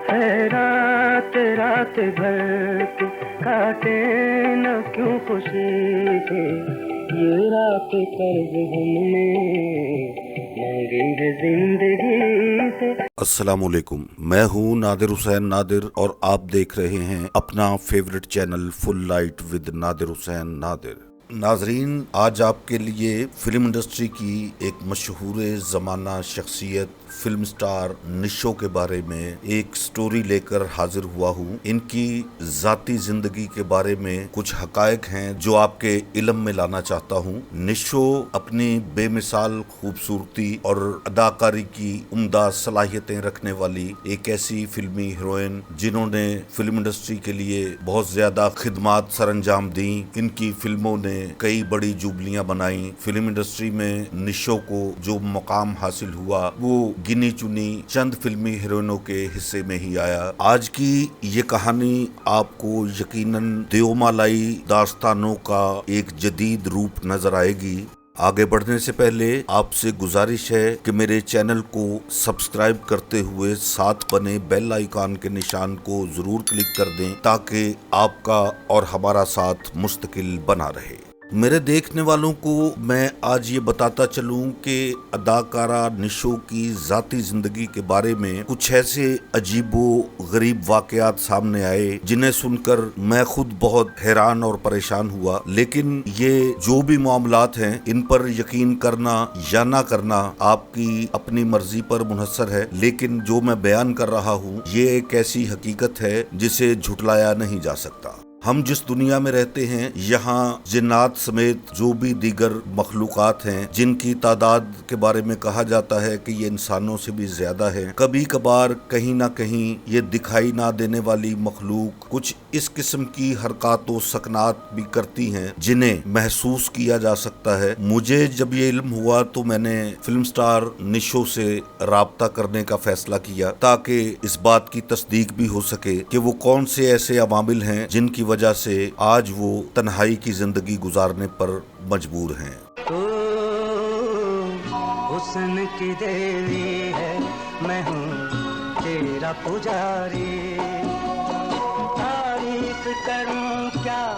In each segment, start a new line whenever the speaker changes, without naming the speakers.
ہے رات رات بھر کے کاٹے نہ کیوں خوشی سے، یہ رات قرض ہم نے مانگی ہے زندگی سے۔
السلام علیکم، میں ہوں نادر حسین نادر اور آپ دیکھ رہے ہیں اپنا favourite channel full light with Nadir Hussain Nadir. ناظرین، آج آپ کے لیے فلم انڈسٹری کی ایک مشہور زمانہ شخصیت فلم سٹار نشو کے بارے میں ایک سٹوری لے کر حاضر ہوا ہوں۔ ان کی ذاتی زندگی کے بارے میں کچھ حقائق ہیں جو آپ کے علم میں لانا چاہتا ہوں۔ نشو اپنی بے مثال خوبصورتی اور اداکاری کی عمدہ صلاحیتیں رکھنے والی ایک ایسی فلمی ہیروئن جنہوں نے فلم انڈسٹری کے لیے بہت زیادہ خدمات سر انجام دیں۔ ان کی فلموں نے کئی بڑی جوبلیاں بنائیں۔ فلم انڈسٹری میں نشو کو جو مقام حاصل ہوا وہ گنی چنی چند فلمی ہیروئنوں کے حصے میں ہی آیا۔ آج کی یہ کہانی آپ کو یقیناً دیومالائی داستانوں کا ایک جدید روپ نظر آئے گی۔ آگے بڑھنے سے پہلے آپ سے گزارش ہے کہ میرے چینل کو سبسکرائب کرتے ہوئے ساتھ بنے بیل آئیکن کے نشان کو ضرور کلک کر دیں تاکہ آپ کا اور ہمارا ساتھ مستقل بنا رہے۔ میرے دیکھنے والوں کو میں آج یہ بتاتا چلوں کہ اداکارہ نشو کی ذاتی زندگی کے بارے میں کچھ ایسے عجیب و غریب واقعات سامنے آئے جنہیں سن کر میں خود بہت حیران اور پریشان ہوا، لیکن یہ جو بھی معاملات ہیں ان پر یقین کرنا یا نہ کرنا آپ کی اپنی مرضی پر منحصر ہے، لیکن جو میں بیان کر رہا ہوں یہ ایک ایسی حقیقت ہے جسے جھٹلایا نہیں جا سکتا۔ ہم جس دنیا میں رہتے ہیں یہاں جنات سمیت جو بھی دیگر مخلوقات ہیں جن کی تعداد کے بارے میں کہا جاتا ہے کہ یہ انسانوں سے بھی زیادہ ہے، کبھی کبھار کہیں نہ کہیں یہ دکھائی نہ دینے والی مخلوق کچھ اس قسم کی حرکات و سکنات بھی کرتی ہیں جنہیں محسوس کیا جا سکتا ہے۔ مجھے جب یہ علم ہوا تو میں نے فلم سٹار نشو سے رابطہ کرنے کا فیصلہ کیا تاکہ اس بات کی تصدیق بھی ہو سکے کہ وہ کون سے ایسے عوامل ہیں جن کی وجہ سے آج وہ تنہائی کی زندگی گزارنے پر مجبور ہیں۔
تو حسن کی دیوی ہے، میں ہوں تیرا پجاری، تعریف کروں کیا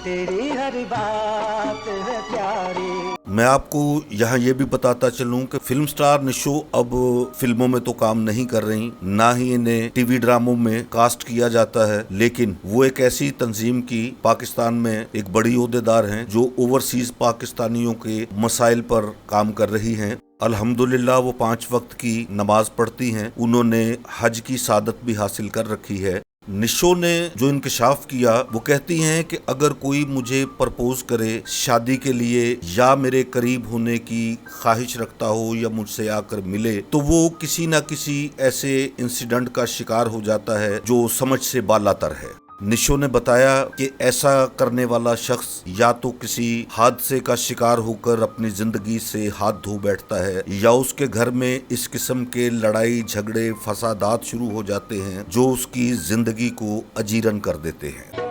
تیری ہر بات ہے پیاری۔
میں آپ کو یہاں یہ بھی بتاتا چلوں کہ فلم سٹار نشو اب فلموں میں تو کام نہیں کر رہی، نہ ہی انہیں ٹی وی ڈراموں میں کاسٹ کیا جاتا ہے، لیکن وہ ایک ایسی تنظیم کی پاکستان میں ایک بڑی عہدیدار ہیں جو اوورسیز پاکستانیوں کے مسائل پر کام کر رہی ہیں۔ الحمدللہ وہ 5 وقت کی نماز پڑھتی ہیں، انہوں نے حج کی سعادت بھی حاصل کر رکھی ہے۔ نشو نے جو انکشاف کیا وہ کہتی ہیں کہ اگر کوئی مجھے پرپوز کرے شادی کے لیے یا میرے قریب ہونے کی خواہش رکھتا ہو یا مجھ سے آ کر ملے تو وہ کسی نہ کسی ایسے انسیڈنٹ کا شکار ہو جاتا ہے جو سمجھ سے بالاتر ہے۔ نشو نے بتایا کہ ایسا کرنے والا شخص یا تو کسی حادثے کا شکار ہو کر اپنی زندگی سے ہاتھ دھو بیٹھتا ہے یا اس کے گھر میں اس قسم کے لڑائی جھگڑے فسادات شروع ہو جاتے ہیں جو اس کی زندگی کو اجیرن کر دیتے ہیں۔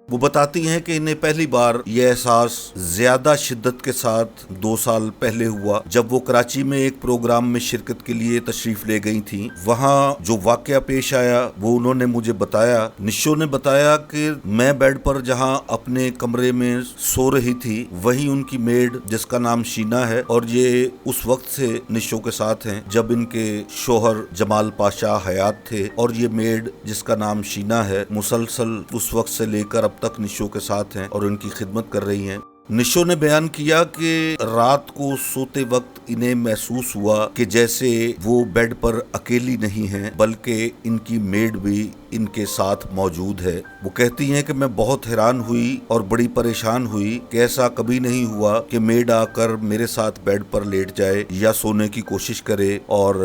وہ بتاتی ہیں کہ انہیں پہلی بار یہ احساس زیادہ شدت کے ساتھ 2 سال پہلے ہوا جب وہ کراچی میں ایک پروگرام میں شرکت کے لیے تشریف لے گئی تھیں۔ وہاں جو واقعہ پیش آیا وہ انہوں نے مجھے بتایا۔ نشو نے بتایا کہ میں بیڈ پر جہاں اپنے کمرے میں سو رہی تھی وہیں ان کی میڈ جس کا نام شینا ہے، اور یہ اس وقت سے نشو کے ساتھ ہیں جب ان کے شوہر جمال پاشا حیات تھے، اور یہ میڈ جس کا نام شینا ہے مسلسل اس وقت سے لے کر اب تک نشو کے ساتھ ہیں اور ان کی خدمت کر رہی ہیں۔ نشو نے بیان کیا کہ رات کو سوتے وقت انہیں محسوس ہوا کہ جیسے وہ بیڈ پر اکیلی نہیں ہیں بلکہ ان کی میڈ بھی ان کے ساتھ موجود ہے۔ وہ کہتی ہیں کہ میں بہت حیران ہوئی اور بڑی پریشان ہوئی کہ ایسا کبھی نہیں ہوا کہ میڈ آ کر میرے ساتھ بیڈ پر لیٹ جائے یا سونے کی کوشش کرے، اور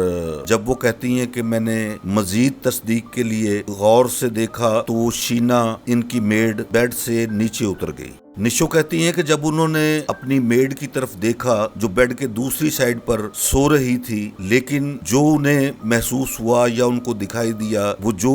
جب وہ کہتی ہیں کہ میں نے مزید تصدیق کے لیے غور سے دیکھا تو شینا ان کی میڈ بیڈ سے نیچے اتر گئی۔ نشو کہتی ہیں کہ جب انہوں نے اپنی میڈ کی طرف دیکھا جو بیڈ کے دوسری سائڈ پر سو رہی تھی، لیکن جو انہیں محسوس ہوا یا ان کو دکھائی دیا وہ جو